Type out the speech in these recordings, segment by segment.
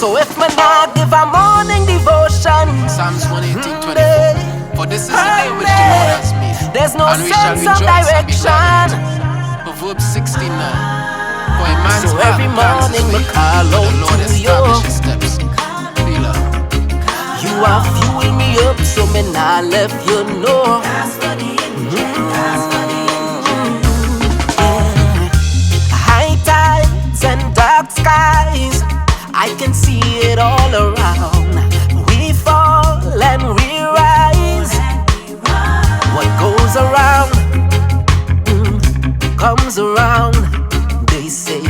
So if me not give a morning devotion, Psalms 118:24. For this is the day which the Lord has made, there's no and we shall sense of rejoice and be glad direction. in it. Proverbs 16:9. For a man's So heart every plans his morning way, we call but the out Lord to you. establishes his steps. Feel her. You are fueling me up, so me not left you know. High tides and dark skies, I can see it all around. We fall and we rise. What goes around comes around. They say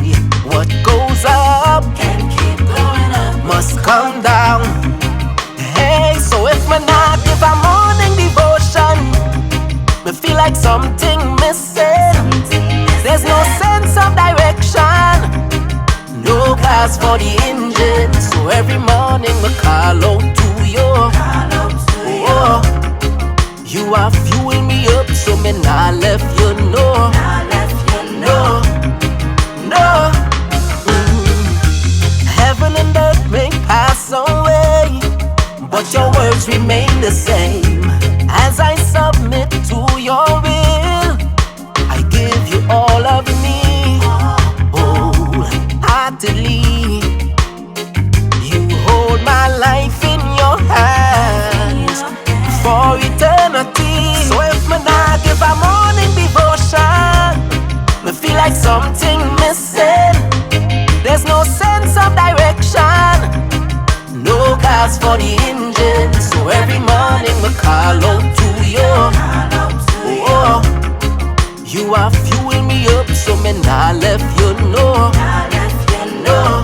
what goes up Can keep going up. must come down. Hey, so if me not give a morning devotion, me feel like something missing. There's no sense of direction, no gas for the engine. So every morning me call out to you. Oh, you are fueling me up, so me not left you know. No, no. Heaven and earth may pass away, but your words remain the same. As I submit to your will, I give you all of me, wholeheartedly. You hold my life in your hands for eternity. So if me not give a morning devotion, me feel like something missing. There's no sense of direction, no gas for the engine. So every morning we call out to you. Oh, you are fueling me up, so me not left you know. No.